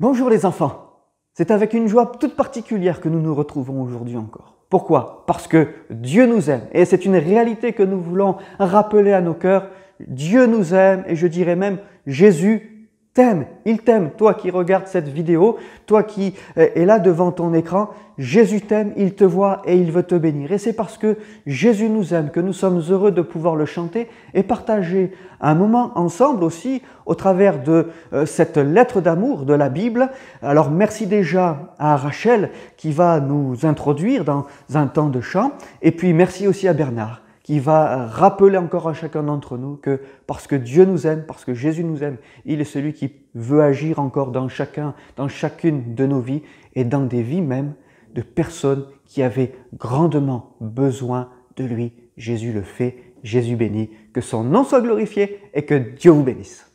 Bonjour les enfants, c'est avec une joie toute particulière que nous nous retrouvons aujourd'hui encore. Pourquoi? Parce que Dieu nous aime et c'est une réalité que nous voulons rappeler à nos cœurs. Dieu nous aime et je dirais même Jésus t'aime, il t'aime. Toi qui regardes cette vidéo, toi qui es là devant ton écran, Jésus t'aime, il te voit et il veut te bénir. Et c'est parce que Jésus nous aime que nous sommes heureux de pouvoir le chanter et partager un moment ensemble aussi au travers de cette lettre d'amour de la Bible. Alors merci déjà à Rachel qui va nous introduire dans un temps de chant et puis merci aussi à Bernard qui va rappeler encore à chacun d'entre nous que parce que Dieu nous aime, parce que Jésus nous aime, il est celui qui veut agir encore dans chacune de nos vies et dans des vies même de personnes qui avaient grandement besoin de lui. Jésus le fait, Jésus bénit, que son nom soit glorifié et que Dieu vous bénisse.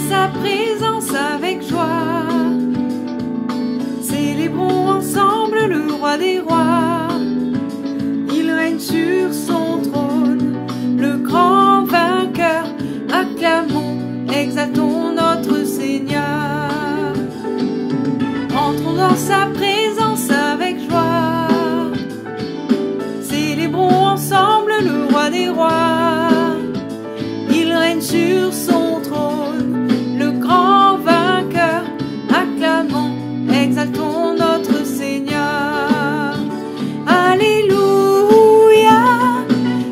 Sa présence avec joie, célébrons ensemble le roi des rois. Il règne sur son trône, le grand vainqueur. Acclamons, exaltons notre Seigneur. Entrons dans sa présence avec joie, célébrons ensemble le roi des rois. Il règne sur son trône, grand vainqueur, acclamons, exaltons notre Seigneur. Alléluia,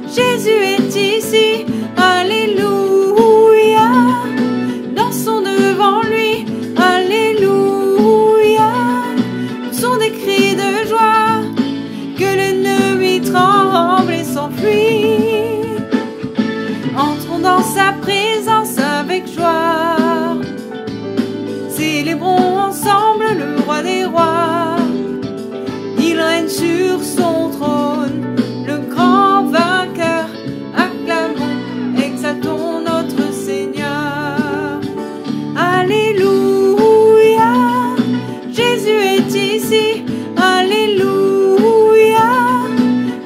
Jésus est ici, alléluia, dansons devant lui, alléluia, sont des cris de joie, que l'ennemi tremble et s'enfuit. Entrons dans sa présence avec joie, célébrons ensemble le roi des rois. Il règne sur son trône, le grand vainqueur. Acclamons, exaltons notre Seigneur. Alléluia, Jésus est ici, alléluia,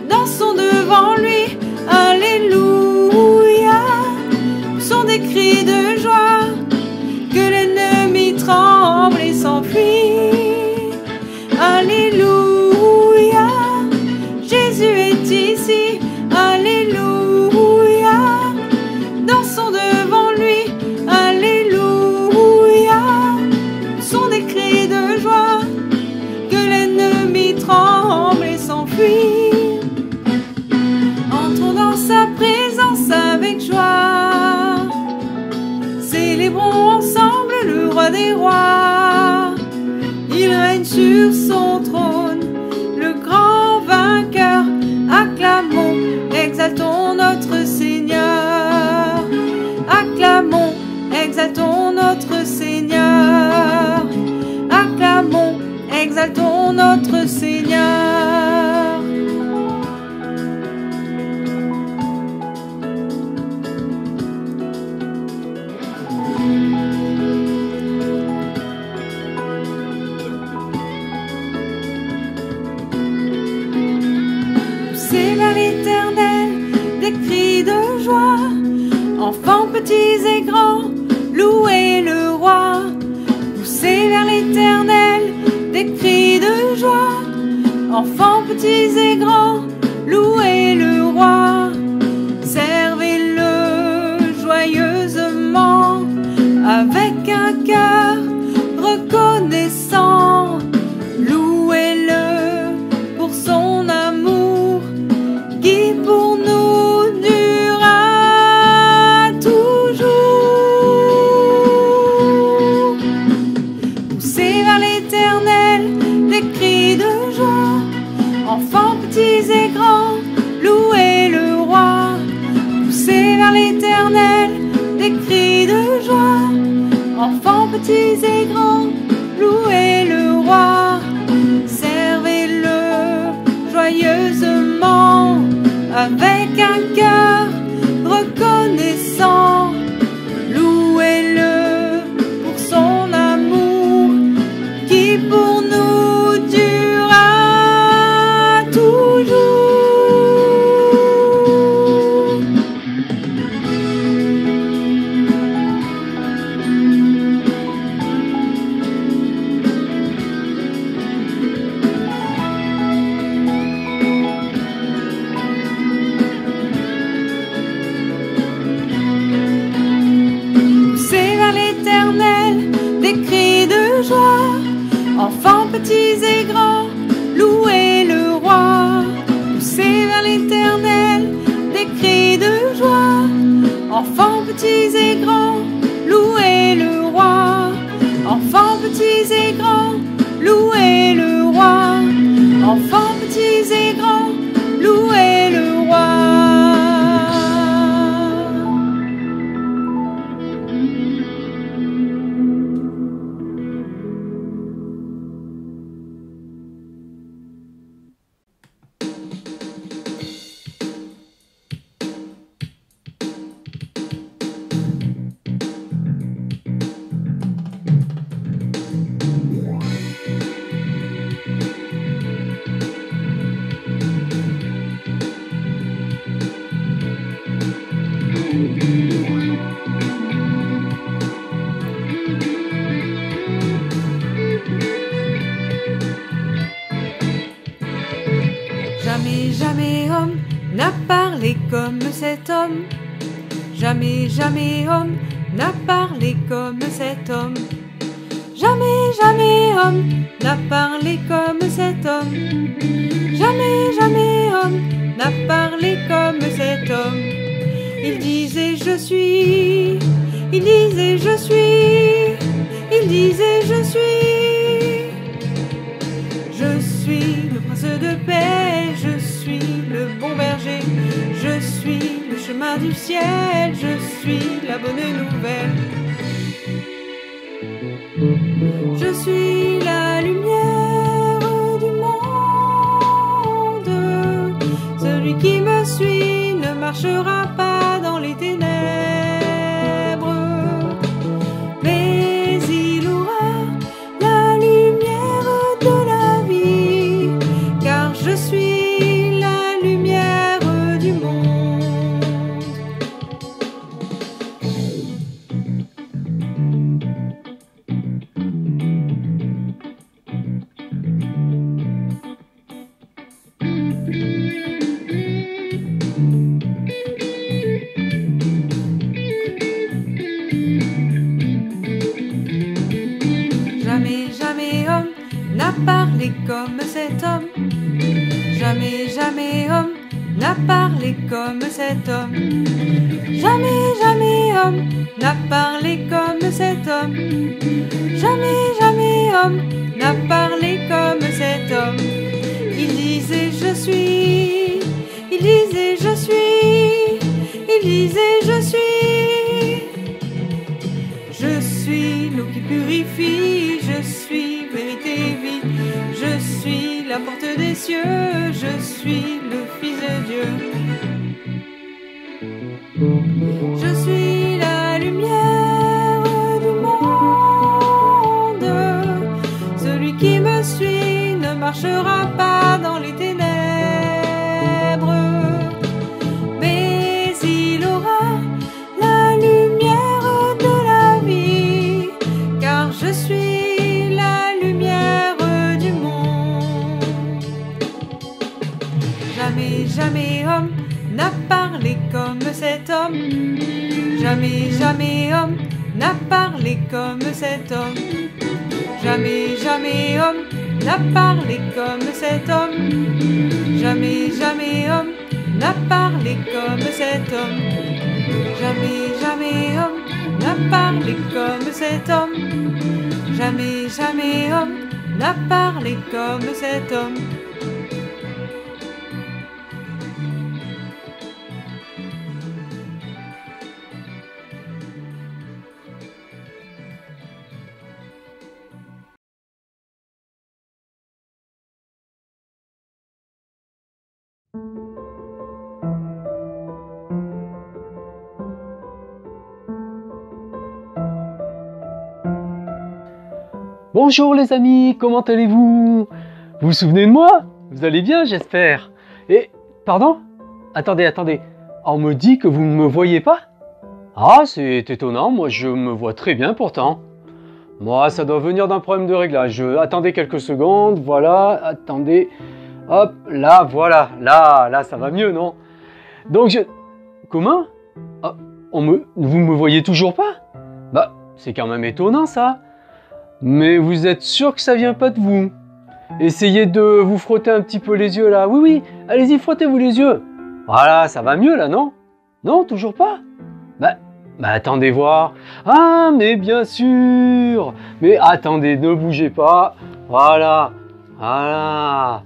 dansons devant lui, alléluia, sont des cris de joie, que l'ennemi tremble et s'enfuit. Alléluia, Jésus est ici, alléluia, dansons devant lui, alléluia, sont des cris de joie, que l'ennemi tremble et s'enfuit. Entrons dans sa présence avec joie, célébrons ensemble le roi des rois. Il règne sur son trône, le grand vainqueur. Acclamons, exaltons notre Seigneur. Acclamons, exaltons notre Seigneur. Acclamons, exaltons notre Seigneur. Poussez vers l'Éternel des cris de joie, enfants petits et grands, louez le roi. Poussez vers l'Éternel des cris de joie, enfants petits et grands, louez le roi. Servez-le joyeusement avec un cœur reconnaissant. Louez-le pour son amour qui pour nous durera toujours. Poussez vers l'Éternel l'Éternel des cris de joie. Enfants petits et grands, louez le roi. Servez-le joyeusement avec un cœur reconnaissant. Louez-le pour son amour qui pour nous durera toujours. Enfants petits et grands, louez le roi. Poussez vers l'Éternel des cris de joie. Enfants petits et grands, louez le roi. Enfants petits et grands, louez le roi. Enfants petits et grands, louez le roi. Jamais, jamais homme n'a parlé comme cet homme. Jamais, jamais homme n'a parlé comme cet homme. Jamais, jamais homme n'a parlé comme cet homme. Jamais, jamais homme n'a parlé comme cet homme. Il disait je suis, il disait je suis, il disait je suis. Je suis le prince de paix, je suis le bon berger, je suis le chemin du ciel, je suis la bonne nouvelle. Je suis la lumière du monde, celui qui me suit ne marchera pas dans les ténèbres, mais il aura la lumière de la vie, car je suis la lumière du monde. Jamais, jamais homme n'a parlé comme cet homme. Jamais, jamais homme n'a parlé comme cet homme. Jamais, jamais homme n'a parlé comme cet homme. Jamais, jamais homme n'a parlé comme cet homme. Il disait je suis, il disait je suis, il disait je suis. Je suis l'eau qui purifie, je suis vérité et vie, je suis la porte des cieux, je suis le Fils de Dieu. Je suis la lumière du monde, celui qui me suit ne marchera pas dans les ténèbres, mais il aura la lumière de la vie, car je suis la lumière du monde. Jamais, jamais homme n'a parlé comme cet homme. Jamais, jamais homme n'a parlé comme cet homme. Jamais, jamais homme n'a parlé comme cet homme. Jamais, jamais homme n'a parlé comme cet homme. Jamais, jamais homme n'a parlé comme cet homme. Jamais, jamais homme n'a parlé comme cet homme. Bonjour les amis, comment allez-vous? Vous vous souvenez de moi? Vous allez bien, j'espère. Et, pardon? Attendez. On me dit que vous ne me voyez pas? Ah, c'est étonnant, moi je me vois très bien pourtant. Moi, ça doit venir d'un problème de réglage. Attendez quelques secondes, voilà, attendez. Hop, là, voilà, là, ça va mieux, non? Donc Comment? Ah, vous me voyez toujours pas? Bah, c'est quand même étonnant ça. Mais vous êtes sûr que ça vient pas de vous? Essayez de vous frotter un petit peu les yeux là. Oui, allez-y, frottez-vous les yeux. Voilà, ça va mieux là, non? Non, toujours pas? Bah, attendez voir. Ah, mais bien sûr. Mais attendez, ne bougez pas. Voilà. Ah,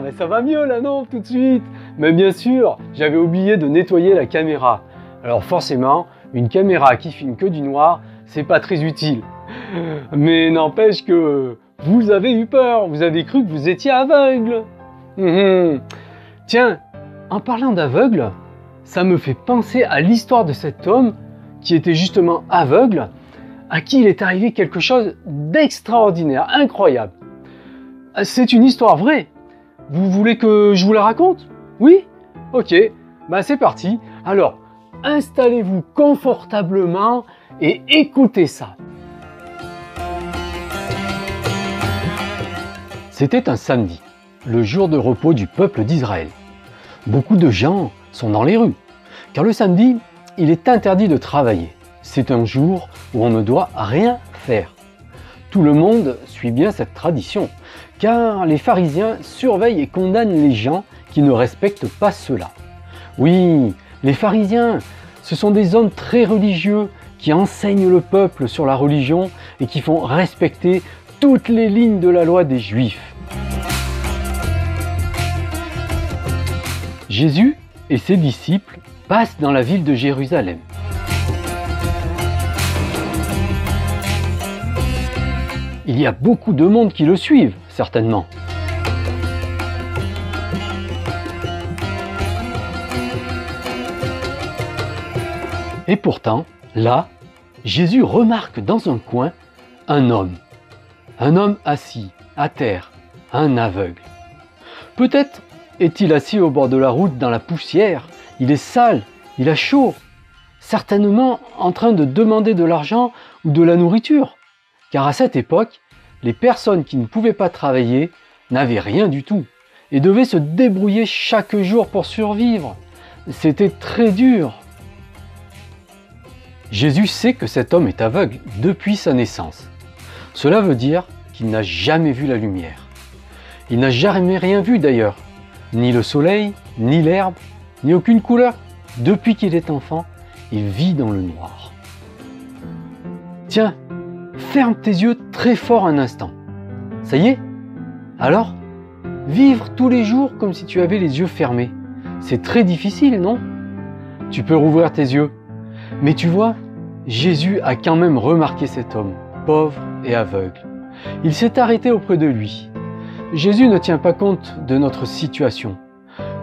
mais ça va mieux là, non, tout de suite. Mais bien sûr, j'avais oublié de nettoyer la caméra. Alors forcément, une caméra qui filme que du noir, c'est pas très utile. Mais n'empêche que vous avez eu peur, vous avez cru que vous étiez aveugle. Tiens, en parlant d'aveugle, ça me fait penser à l'histoire de cet homme qui était justement aveugle, à qui il est arrivé quelque chose d'extraordinaire, incroyable. C'est une histoire vraie. Vous voulez que je vous la raconte? Oui? Ok, c'est parti. Alors, installez-vous confortablement et écoutez ça. C'était un samedi, le jour de repos du peuple d'Israël. Beaucoup de gens sont dans les rues, car le samedi, il est interdit de travailler. C'est un jour où on ne doit rien faire. Tout le monde suit bien cette tradition, car les pharisiens surveillent et condamnent les gens qui ne respectent pas cela. Oui, les pharisiens, ce sont des hommes très religieux qui enseignent le peuple sur la religion et qui font respecter toutes les lignes de la loi des Juifs. Jésus et ses disciples passent dans la ville de Jérusalem. Il y a beaucoup de monde qui le suivent, certainement. Et pourtant, là, Jésus remarque dans un coin un homme assis, à terre, un aveugle. Peut-être est-il assis au bord de la route dans la poussière, il est sale, il a chaud, certainement en train de demander de l'argent ou de la nourriture. Car à cette époque, les personnes qui ne pouvaient pas travailler n'avaient rien du tout et devaient se débrouiller chaque jour pour survivre. C'était très dur. Jésus sait que cet homme est aveugle depuis sa naissance. Cela veut dire qu'il n'a jamais vu la lumière. Il n'a jamais rien vu d'ailleurs, ni le soleil, ni l'herbe, ni aucune couleur. Depuis qu'il est enfant, il vit dans le noir. Tiens, ferme tes yeux très fort un instant. Ça y est? Alors, vivre tous les jours comme si tu avais les yeux fermés. C'est très difficile, non? Tu peux rouvrir tes yeux. Mais tu vois, Jésus a quand même remarqué cet homme, pauvre et aveugle. Il s'est arrêté auprès de lui. Jésus ne tient pas compte de notre situation.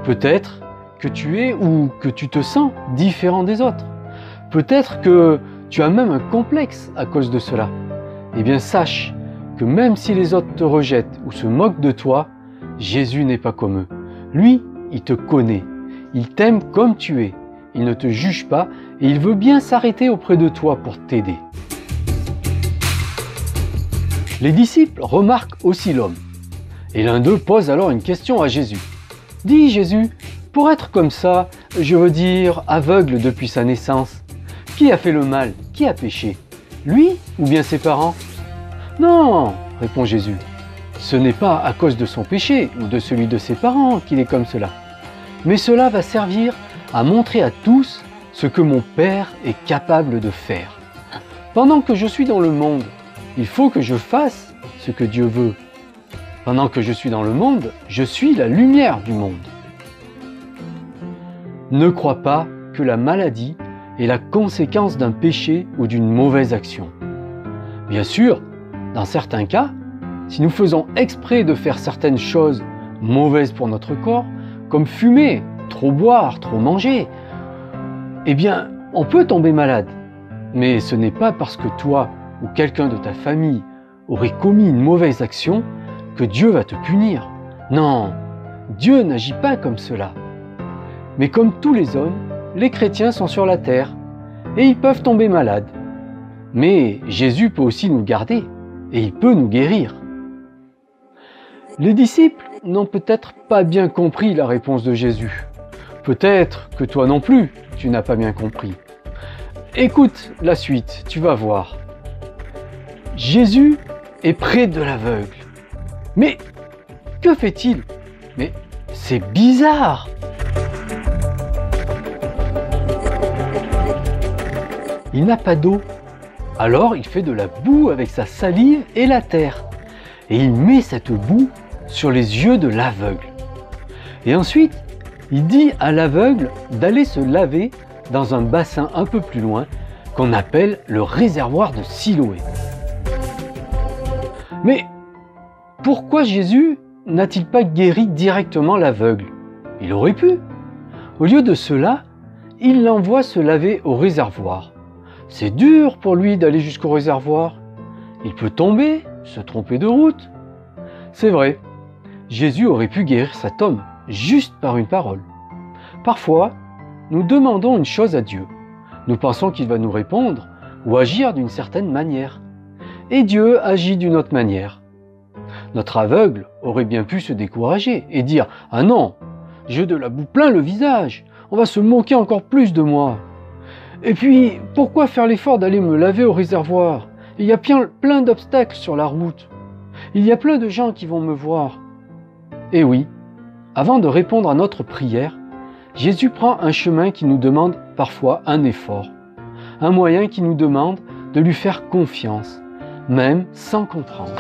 Peut-être que tu es ou que tu te sens différent des autres. Peut-être que tu as même un complexe à cause de cela. Eh bien, sache que même si les autres te rejettent ou se moquent de toi, Jésus n'est pas comme eux. Lui, il te connaît. Il t'aime comme tu es. Il ne te juge pas et il veut bien s'arrêter auprès de toi pour t'aider. Les disciples remarquent aussi l'homme. Et l'un d'eux pose alors une question à Jésus. « Dis Jésus, pour être comme ça, je veux dire aveugle depuis sa naissance, qui a fait le mal? Qui a péché? Lui ou bien ses parents ?» « Non, répond Jésus, ce n'est pas à cause de son péché ou de celui de ses parents qu'il est comme cela. Mais cela va servir à montrer à tous ce que mon Père est capable de faire. Pendant que je suis dans le monde, il faut que je fasse ce que Dieu veut. Pendant que je suis dans le monde, je suis la lumière du monde. Ne crois pas que la maladie est la conséquence d'un péché ou d'une mauvaise action. Bien sûr, dans certains cas, si nous faisons exprès de faire certaines choses mauvaises pour notre corps, comme fumer, trop boire, trop manger, eh bien, on peut tomber malade. Mais ce n'est pas parce que toi ou quelqu'un de ta famille aurait commis une mauvaise action que Dieu va te punir. Non, Dieu n'agit pas comme cela. Mais comme tous les hommes, les chrétiens sont sur la terre et ils peuvent tomber malades. Mais Jésus peut aussi nous garder et il peut nous guérir. Les disciples n'ont peut-être pas bien compris la réponse de Jésus. Peut-être que toi non plus, tu n'as pas bien compris. Écoute la suite, tu vas voir. Jésus est près de l'aveugle. Mais que fait-il? Mais c'est bizarre! Il n'a pas d'eau. Alors il fait de la boue avec sa salive et la terre. Et il met cette boue sur les yeux de l'aveugle. Et ensuite, il dit à l'aveugle d'aller se laver dans un bassin un peu plus loin qu'on appelle le réservoir de Siloé. Mais pourquoi Jésus n'a-t-il pas guéri directement l'aveugle? Il aurait pu. Au lieu de cela, il l'envoie se laver au réservoir. C'est dur pour lui d'aller jusqu'au réservoir. Il peut tomber, se tromper de route. C'est vrai, Jésus aurait pu guérir cet homme juste par une parole. Parfois, nous demandons une chose à Dieu. Nous pensons qu'il va nous répondre ou agir d'une certaine manière. Et Dieu agit d'une autre manière. Notre aveugle aurait bien pu se décourager et dire « Ah non, j'ai de la boue plein le visage, on va se moquer encore plus de moi. Et puis, pourquoi faire l'effort d'aller me laver au réservoir? Il y a plein d'obstacles sur la route. Il y a plein de gens qui vont me voir. » Et oui, avant de répondre à notre prière, Jésus prend un chemin qui nous demande parfois un effort, un moyen qui nous demande de lui faire confiance, même sans comprendre.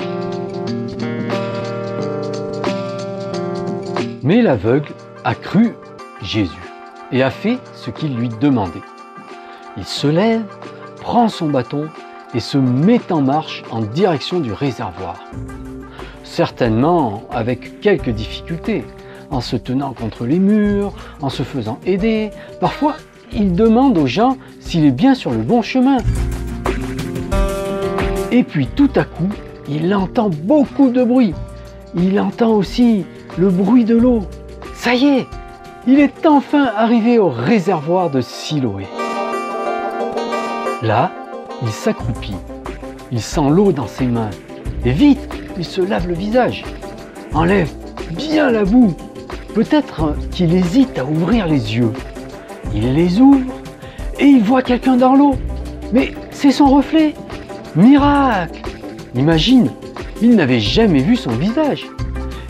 Mais l'aveugle a cru Jésus et a fait ce qu'il lui demandait. Il se lève, prend son bâton et se met en marche en direction du réservoir. Certainement avec quelques difficultés, en se tenant contre les murs, en se faisant aider. Parfois, il demande aux gens s'il est bien sur le bon chemin. Et puis tout à coup, il entend beaucoup de bruit. Il entend aussi le bruit de l'eau. Ça y est, il est enfin arrivé au réservoir de Siloé. Là, il s'accroupit. Il sent l'eau dans ses mains. Et vite, il se lave le visage. Enlève bien la boue. Peut-être qu'il hésite à ouvrir les yeux. Il les ouvre et il voit quelqu'un dans l'eau. Mais c'est son reflet. Miracle! Imagine, il n'avait jamais vu son visage.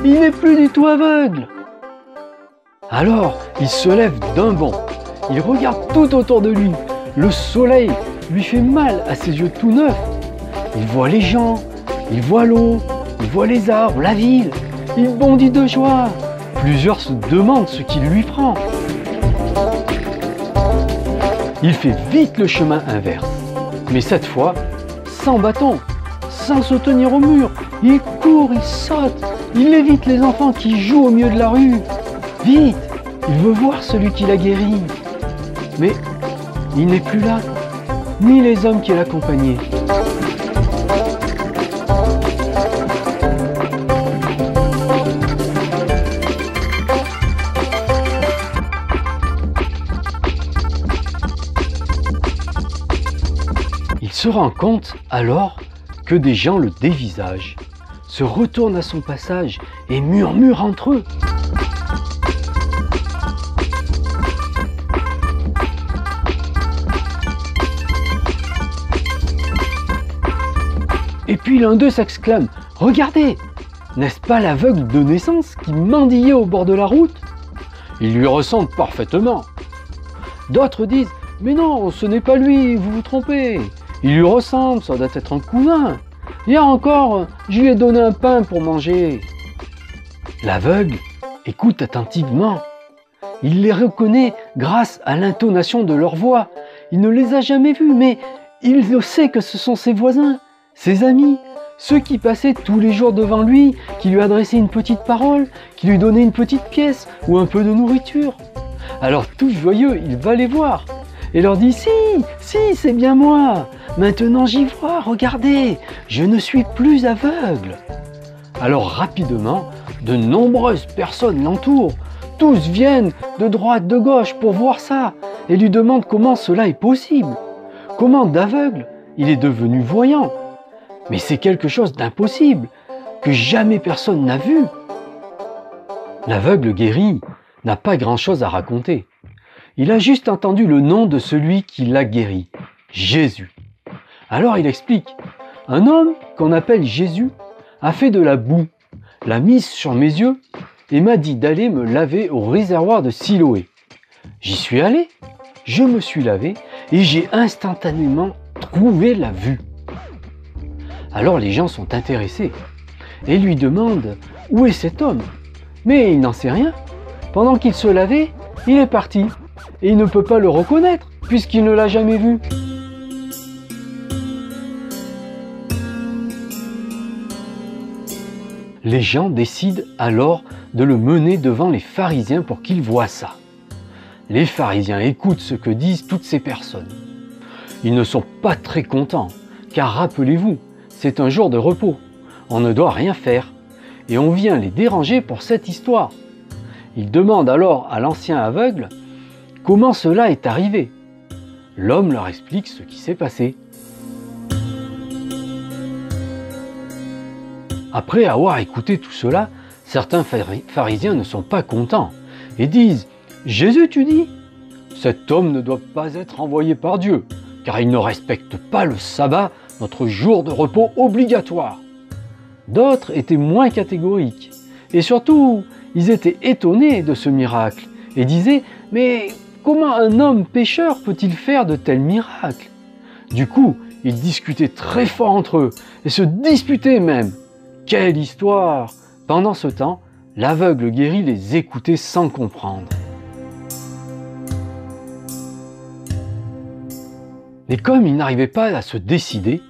Il n'est plus du tout aveugle. Alors, il se lève d'un bond. Il regarde tout autour de lui. Le soleil lui fait mal à ses yeux tout neufs. Il voit les gens, il voit l'eau, il voit les arbres, la ville. Il bondit de joie. Plusieurs se demandent ce qui lui prend. Il fait vite le chemin inverse. Mais cette fois, sans bâton, sans se tenir au mur. Il court, il saute, il évite les enfants qui jouent au milieu de la rue. Vite, il veut voir celui qui l'a guéri. Mais il n'est plus là, ni les hommes qui l'accompagnaient. Il se rend compte alors que des gens le dévisagent, se retournent à son passage et murmurent entre eux. Et puis l'un d'eux s'exclame « Regardez, n'est-ce pas l'aveugle de naissance qui mendiait au bord de la route ?» Il lui ressemble parfaitement. D'autres disent « Mais non, ce n'est pas lui, vous vous trompez. Il lui ressemble, ça doit être un cousin. Hier encore, je lui ai donné un pain pour manger. » L'aveugle écoute attentivement. Il les reconnaît grâce à l'intonation de leur voix. Il ne les a jamais vus, mais il sait que ce sont ses voisins, ses amis, ceux qui passaient tous les jours devant lui, qui lui adressaient une petite parole, qui lui donnaient une petite pièce ou un peu de nourriture. Alors tout joyeux, il va les voir et leur dit « Si, c'est bien moi. maintenant j'y vois, regardez, je ne suis plus aveugle. » Alors rapidement, de nombreuses personnes l'entourent. Tous viennent de droite, de gauche pour voir ça et lui demandent comment cela est possible. Comment d'aveugle il est devenu voyant. Mais c'est quelque chose d'impossible, que jamais personne n'a vu. L'aveugle guéri n'a pas grand-chose à raconter. Il a juste entendu le nom de celui qui l'a guéri, Jésus. Alors il explique, un homme qu'on appelle Jésus a fait de la boue, l'a mise sur mes yeux et m'a dit d'aller me laver au réservoir de Siloé. J'y suis allé, je me suis lavé et j'ai instantanément trouvé la vue. Alors les gens sont intéressés et lui demandent où est cet homme. Mais il n'en sait rien. Pendant qu'il se lavait, il est parti et il ne peut pas le reconnaître puisqu'il ne l'a jamais vu. Les gens décident alors de le mener devant les pharisiens pour qu'ils voient ça. Les pharisiens écoutent ce que disent toutes ces personnes. Ils ne sont pas très contents, car rappelez-vous, c'est un jour de repos. On ne doit rien faire, et on vient les déranger pour cette histoire. Ils demandent alors à l'ancien aveugle comment cela est arrivé. L'homme leur explique ce qui s'est passé. Après avoir écouté tout cela, certains pharisiens ne sont pas contents et disent « Jésus, tu dis ? Cet homme ne doit pas être envoyé par Dieu, car il ne respecte pas le sabbat, notre jour de repos obligatoire. » D'autres étaient moins catégoriques et surtout, ils étaient étonnés de ce miracle et disaient « Mais comment un homme pécheur peut-il faire de tels miracles ?» Du coup, ils discutaient très fort entre eux et se disputaient même. Quelle histoire! Pendant ce temps, l'aveugle guéri les écoutait sans comprendre. Et comme ils n'arrivaient pas à se décider,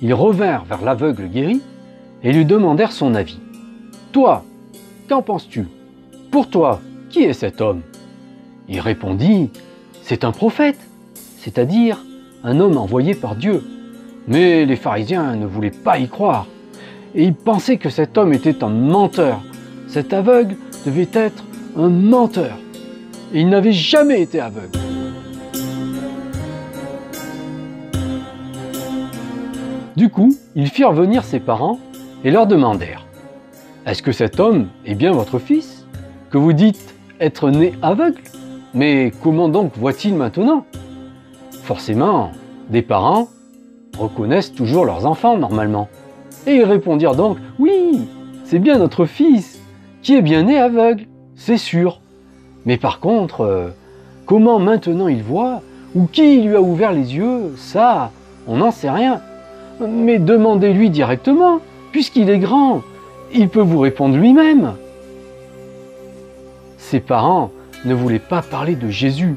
ils revinrent vers l'aveugle guéri et lui demandèrent son avis. « Toi, qu'en penses-tu? Pour toi, qui est cet homme ?» Il répondit « C'est un prophète, c'est-à-dire un homme envoyé par Dieu. » Mais les pharisiens ne voulaient pas y croire. Et ils pensaient que cet homme était un menteur. Cet aveugle devait être un menteur. Et il n'avait jamais été aveugle. Du coup, ils firent venir ses parents et leur demandèrent « Est-ce que cet homme est bien votre fils, que vous dites être né aveugle? Mais comment donc voit-il maintenant ?» Forcément, des parents reconnaissent toujours leurs enfants normalement. Et ils répondirent donc « Oui, c'est bien notre fils, qui est bien né aveugle, c'est sûr. Mais par contre, comment maintenant il voit, ou qui lui a ouvert les yeux, ça, on n'en sait rien. Mais demandez-lui directement, puisqu'il est grand, il peut vous répondre lui-même. » Ses parents ne voulaient pas parler de Jésus,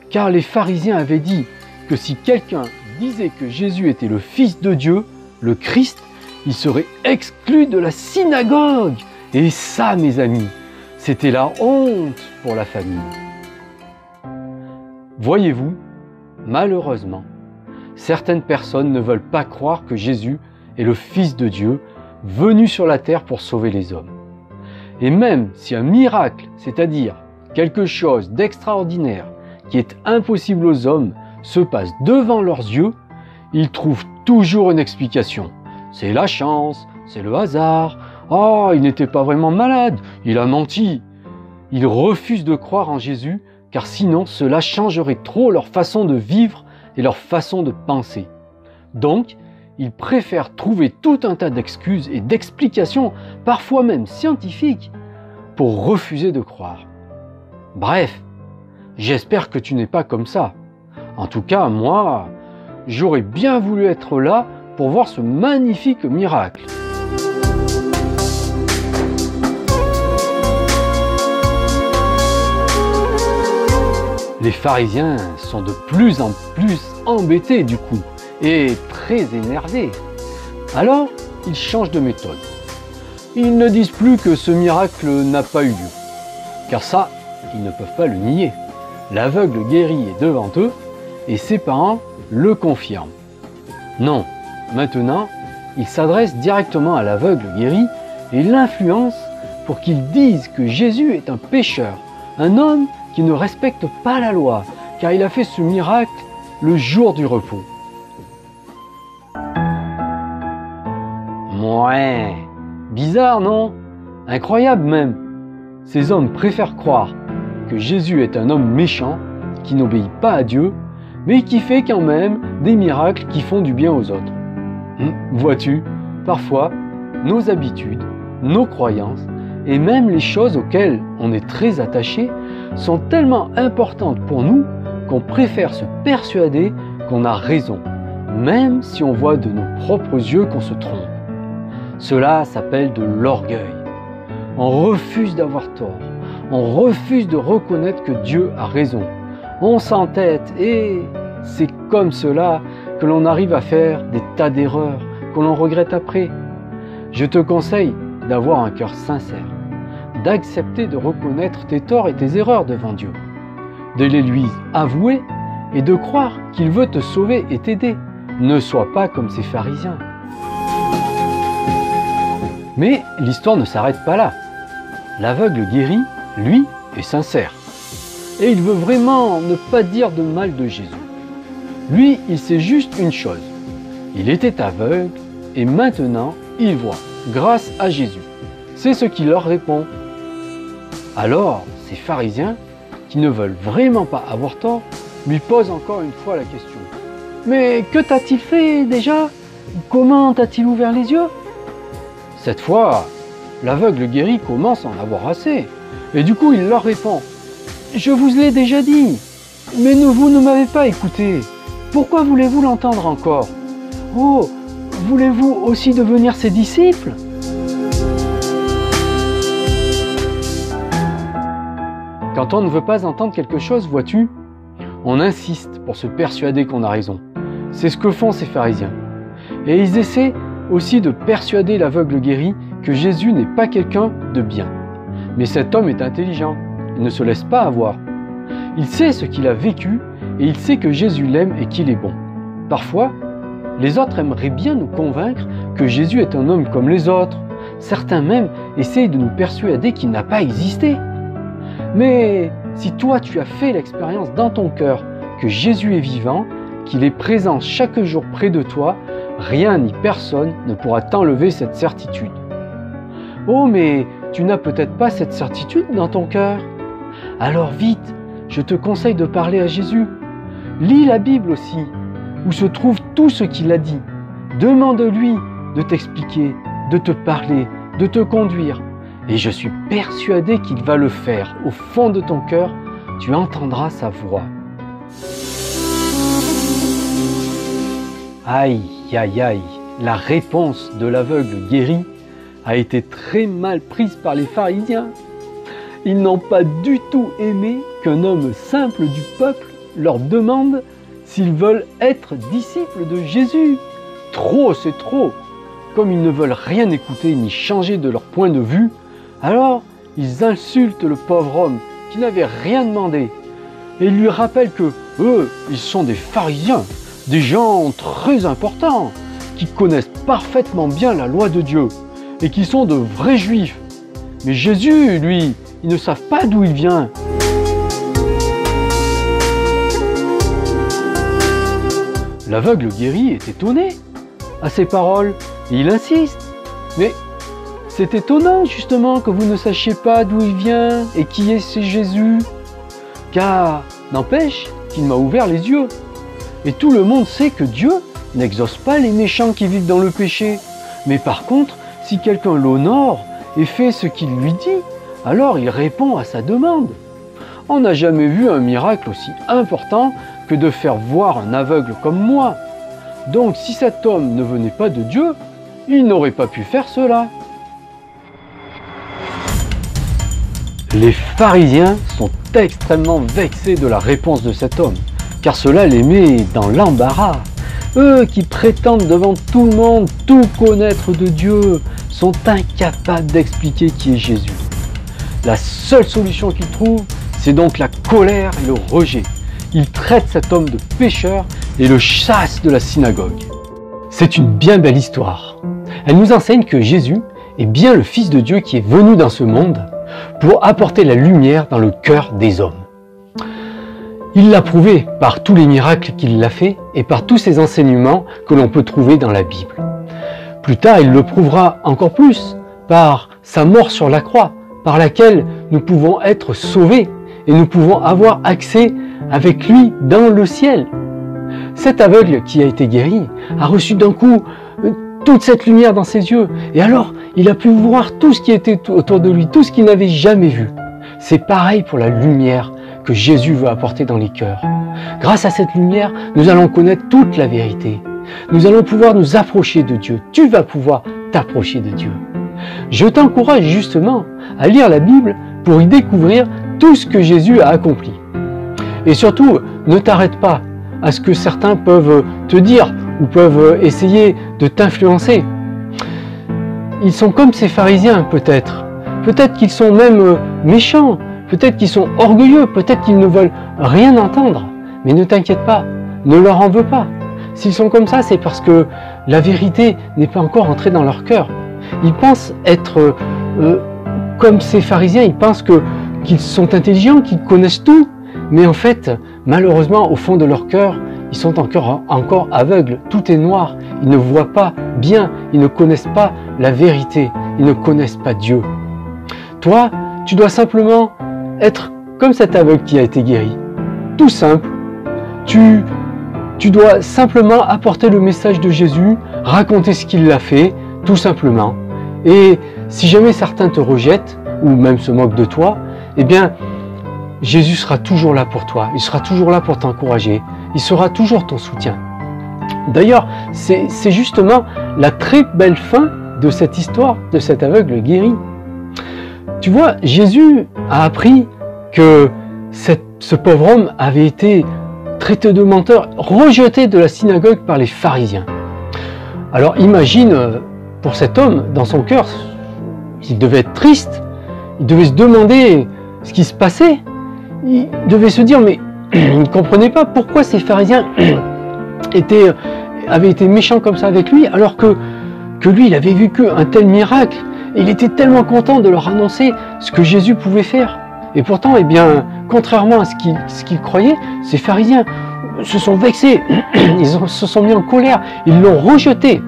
car les pharisiens avaient dit que si quelqu'un disait que Jésus était le Fils de Dieu, le Christ, il serait exclu de la synagogue. Et ça, mes amis, c'était la honte pour la famille. Voyez-vous, malheureusement, certaines personnes ne veulent pas croire que Jésus est le Fils de Dieu, venu sur la terre pour sauver les hommes. Et même si un miracle, c'est-à-dire quelque chose d'extraordinaire qui est impossible aux hommes, se passe devant leurs yeux, ils trouvent toujours une explication. C'est la chance, c'est le hasard. Oh, il n'était pas vraiment malade, il a menti. Ils refusent de croire en Jésus, car sinon cela changerait trop leur façon de vivre et leur façon de penser. Donc, ils préfèrent trouver tout un tas d'excuses et d'explications, parfois même scientifiques, pour refuser de croire. Bref, j'espère que tu n'es pas comme ça. En tout cas, moi, j'aurais bien voulu être là pour voir ce magnifique miracle. Les pharisiens sont de plus en plus embêtés du coup, et très énervés. Alors, ils changent de méthode. Ils ne disent plus que ce miracle n'a pas eu lieu, car ça, ils ne peuvent pas le nier. L'aveugle guéri est devant eux, et ses parents le confirment. Non, maintenant, il s'adresse directement à l'aveugle guéri et l'influence pour qu'il dise que Jésus est un pécheur, un homme qui ne respecte pas la loi, car il a fait ce miracle le jour du repos. Ouais, bizarre non? Incroyable même. Ces hommes préfèrent croire que Jésus est un homme méchant, qui n'obéit pas à Dieu, mais qui fait quand même des miracles qui font du bien aux autres. Vois-tu, parfois, nos habitudes, nos croyances, et même les choses auxquelles on est très attaché, sont tellement importantes pour nous qu'on préfère se persuader qu'on a raison, même si on voit de nos propres yeux qu'on se trompe. Cela s'appelle de l'orgueil. On refuse d'avoir tort, on refuse de reconnaître que Dieu a raison. On s'entête et c'est comme cela que l'on arrive à faire des tas d'erreurs que l'on regrette après. Je te conseille d'avoir un cœur sincère, d'accepter de reconnaître tes torts et tes erreurs devant Dieu, de les lui avouer et de croire qu'il veut te sauver et t'aider. Ne sois pas comme ces pharisiens. Mais l'histoire ne s'arrête pas là. L'aveugle guéri, lui, est sincère. Et il veut vraiment ne pas dire de mal de Jésus. Lui, il sait juste une chose. Il était aveugle et maintenant, il voit, grâce à Jésus. C'est ce qu'il leur répond. Alors, ces pharisiens, qui ne veulent vraiment pas avoir tort, lui posent encore une fois la question. « Mais que t'a-t-il fait déjà? Comment t'a-t-il ouvert les yeux ?» Cette fois, l'aveugle guéri commence à en avoir assez. Et du coup, il leur répond « Je vous l'ai déjà dit, mais vous ne m'avez pas écouté. Pourquoi voulez-vous l'entendre encore? Oh, voulez-vous aussi devenir ses disciples ?» Quand on ne veut pas entendre quelque chose, vois-tu, on insiste pour se persuader qu'on a raison. C'est ce que font ces pharisiens. Et ils essaient aussi de persuader l'aveugle guéri que Jésus n'est pas quelqu'un de bien. Mais cet homme est intelligent, il ne se laisse pas avoir. Il sait ce qu'il a vécu et il sait que Jésus l'aime et qu'il est bon. Parfois, les autres aimeraient bien nous convaincre que Jésus est un homme comme les autres. Certains même essayent de nous persuader qu'il n'a pas existé. Mais si toi tu as fait l'expérience dans ton cœur que Jésus est vivant, qu'il est présent chaque jour près de toi, rien ni personne ne pourra t'enlever cette certitude. Oh, mais tu n'as peut-être pas cette certitude dans ton cœur. Alors vite, je te conseille de parler à Jésus. Lis la Bible aussi, où se trouve tout ce qu'il a dit. Demande-lui de t'expliquer, de te parler, de te conduire. Et je suis persuadé qu'il va le faire. Au fond de ton cœur, tu entendras sa voix. Aïe, aïe, aïe, la réponse de l'aveugle guéri a été très mal prise par les pharisiens. Ils n'ont pas du tout aimé qu'un homme simple du peuple leur demande s'ils veulent être disciples de Jésus. Trop, c'est trop. Comme ils ne veulent rien écouter ni changer de leur point de vue, alors ils insultent le pauvre homme qui n'avait rien demandé. Et ils lui rappellent que eux, ils sont des pharisiens, des gens très importants, qui connaissent parfaitement bien la loi de Dieu et qui sont de vrais juifs. Mais Jésus, lui, ils ne savent pas d'où il vient. L'aveugle guéri est étonné à ces paroles et il insiste. Mais c'est étonnant justement que vous ne sachiez pas d'où il vient et qui est ce Jésus. Car n'empêche qu'il m'a ouvert les yeux. Et tout le monde sait que Dieu n'exauce pas les méchants qui vivent dans le péché. Mais par contre, si quelqu'un l'honore et fait ce qu'il lui dit, alors il répond à sa demande. On n'a jamais vu un miracle aussi important que de faire voir un aveugle comme moi. Donc si cet homme ne venait pas de Dieu, il n'aurait pas pu faire cela. Les pharisiens sont extrêmement vexés de la réponse de cet homme, car cela les met dans l'embarras. Eux qui prétendent devant tout le monde tout connaître de Dieu sont incapables d'expliquer qui est Jésus. La seule solution qu'ils trouvent, c'est donc la colère et le rejet. Ils traitent cet homme de pécheur et le chassent de la synagogue. C'est une bien belle histoire. Elle nous enseigne que Jésus est bien le Fils de Dieu qui est venu dans ce monde pour apporter la lumière dans le cœur des hommes. Il l'a prouvé par tous les miracles qu'il a fait et par tous ces enseignements que l'on peut trouver dans la Bible. Plus tard, il le prouvera encore plus par sa mort sur la croix, par laquelle nous pouvons être sauvés et nous pouvons avoir accès avec lui dans le ciel. Cet aveugle qui a été guéri a reçu d'un coup toute cette lumière dans ses yeux et alors il a pu voir tout ce qui était autour de lui, tout ce qu'il n'avait jamais vu. C'est pareil pour la lumière que Jésus veut apporter dans les cœurs. Grâce à cette lumière, nous allons connaître toute la vérité. Nous allons pouvoir nous approcher de Dieu. Tu vas pouvoir t'approcher de Dieu. Je t'encourage justement à lire la Bible pour y découvrir tout ce que Jésus a accompli. Et surtout, ne t'arrête pas à ce que certains peuvent te dire ou peuvent essayer de t'influencer. Ils sont comme ces pharisiens peut-être. Peut-être qu'ils sont même méchants. Peut-être qu'ils sont orgueilleux, peut-être qu'ils ne veulent rien entendre. Mais ne t'inquiète pas, ne leur en veux pas. S'ils sont comme ça, c'est parce que la vérité n'est pas encore entrée dans leur cœur. Ils pensent être comme ces pharisiens, ils pensent qu'ils sont intelligents, qu'ils connaissent tout. Mais en fait, malheureusement, au fond de leur cœur, ils sont encore aveugles. Tout est noir. Ils ne voient pas bien, ils ne connaissent pas la vérité, ils ne connaissent pas Dieu. Toi, tu dois simplement être comme cet aveugle qui a été guéri. Tout simple. Tu dois simplement apporter le message de Jésus, raconter ce qu'il a fait, tout simplement. Et si jamais certains te rejettent, ou même se moquent de toi, eh bien, Jésus sera toujours là pour toi. Il sera toujours là pour t'encourager. Il sera toujours ton soutien. D'ailleurs, c'est justement la très belle fin de cette histoire de cet aveugle guéri. Tu vois, Jésus a appris que ce pauvre homme avait été traité de menteur, rejeté de la synagogue par les pharisiens. Alors imagine pour cet homme, dans son cœur, il devait être triste, il devait se demander ce qui se passait, il devait se dire mais il ne comprenait pas pourquoi ces pharisiens avaient été méchants comme ça avec lui alors que lui il avait vécu un tel miracle. Il était tellement content de leur annoncer ce que Jésus pouvait faire. Et pourtant, eh bien, contrairement à ce qu'ils croyaient, ces pharisiens se sont vexés, ils se sont mis en colère, ils l'ont rejeté.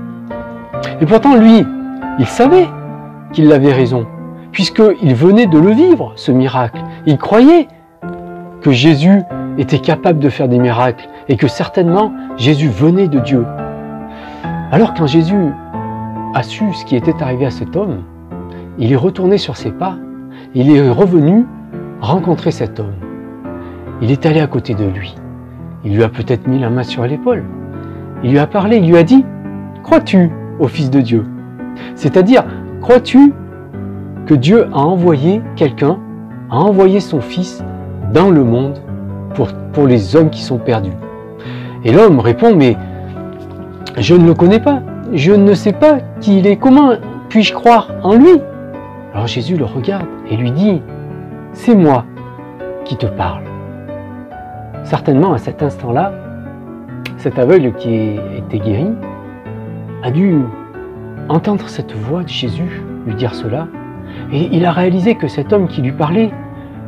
Et pourtant, lui, il savait qu'il avait raison, puisqu'il venait de le vivre, ce miracle. Il croyait que Jésus était capable de faire des miracles et que certainement, Jésus venait de Dieu. Alors quand Jésus a su ce qui était arrivé à cet homme, il est retourné sur ses pas, il est revenu rencontrer cet homme. Il est allé à côté de lui. Il lui a peut-être mis la main sur l'épaule. Il lui a parlé, il lui a dit « Crois-tu au Fils de Dieu ?» C'est-à-dire, crois-tu que Dieu a envoyé quelqu'un, a envoyé son Fils dans le monde pour les hommes qui sont perdus? Et l'homme répond « Mais je ne le connais pas, je ne sais pas qui il est, comment puis-je croire en lui ?» Alors Jésus le regarde et lui dit « C'est moi qui te parle. » Certainement à cet instant-là, cet aveugle qui était guéri a dû entendre cette voix de Jésus lui dire cela et il a réalisé que cet homme qui lui parlait,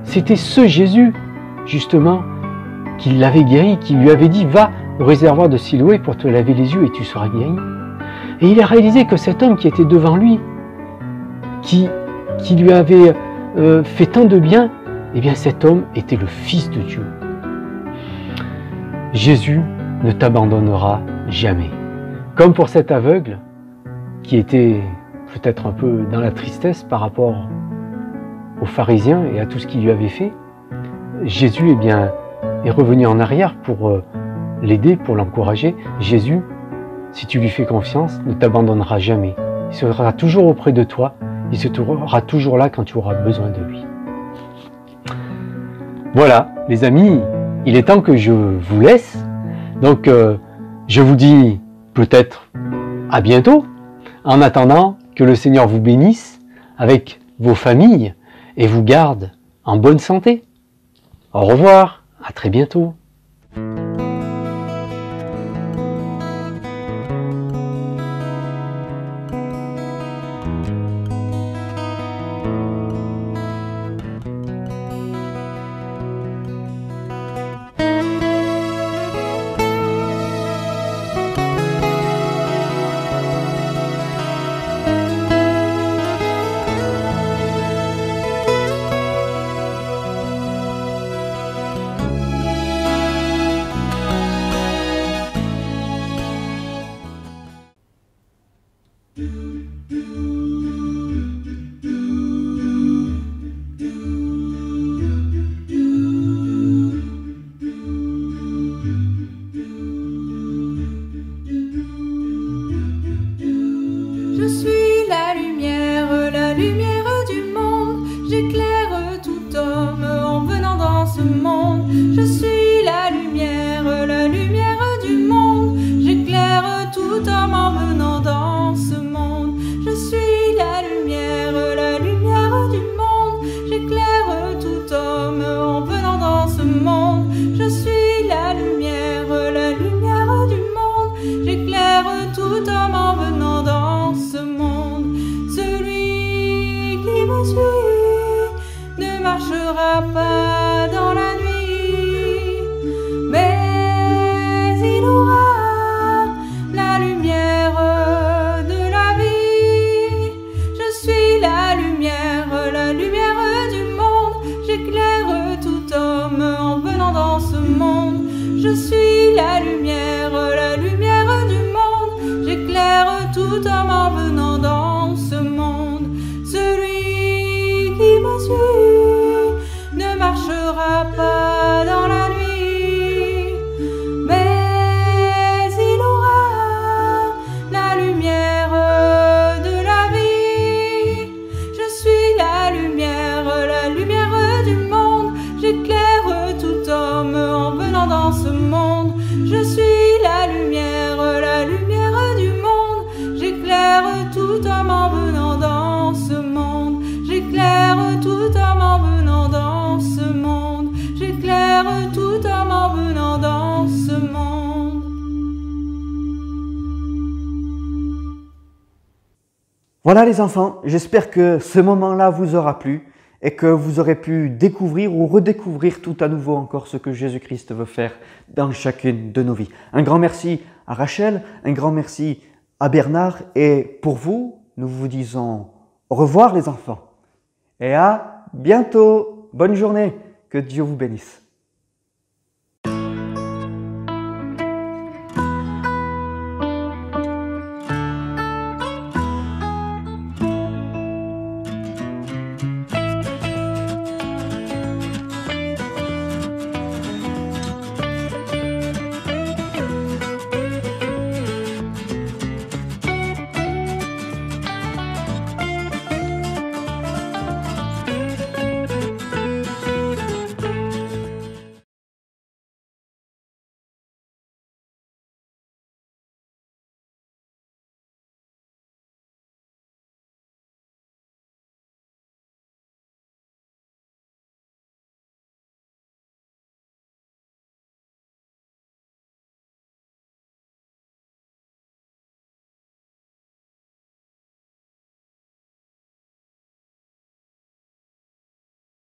c'était ce Jésus justement qui l'avait guéri, qui lui avait dit « Va au réservoir de Siloé pour te laver les yeux et tu seras guéri. » Et il a réalisé que cet homme qui était devant lui, qui lui avait fait tant de bien, eh bien cet homme était le Fils de Dieu. Jésus ne t'abandonnera jamais. Comme pour cet aveugle, qui était peut-être un peu dans la tristesse par rapport aux pharisiens et à tout ce qu'il lui avait fait, Jésus est revenu en arrière pour l'aider, pour l'encourager. Jésus, si tu lui fais confiance, ne t'abandonnera jamais. Il sera toujours auprès de toi. Il sera toujours là quand tu auras besoin de lui. Voilà, les amis, il est temps que je vous laisse. Donc, je vous dis peut-être à bientôt. En attendant, que le Seigneur vous bénisse avec vos familles et vous garde en bonne santé. Au revoir, à très bientôt. marchera pas dans la nuit, mais il aura la lumière de la vie. Je suis la lumière du monde. J'éclaire tout homme en venant dans ce monde. Je suis la lumière du monde. J'éclaire tout homme en venant dans ce monde. Celui qui me suit ne marchera pas dans la nuit, mais il aura la lumière de la vie. Je suis la lumière du monde. J'éclaire tout homme en venant dans ce monde. Je suis la lumière du monde. J'éclaire tout homme en venant dans ce monde. J'éclaire tout homme en venant dans ce monde. J'éclaire tout homme en venant dans ce monde. Voilà les enfants, j'espère que ce moment-là vous aura plu et que vous aurez pu découvrir ou redécouvrir tout à nouveau encore ce que Jésus-Christ veut faire dans chacune de nos vies. Un grand merci à Rachel, un grand merci à Bernard et pour vous, nous vous disons au revoir les enfants et à bientôt. Bonne journée, que Dieu vous bénisse.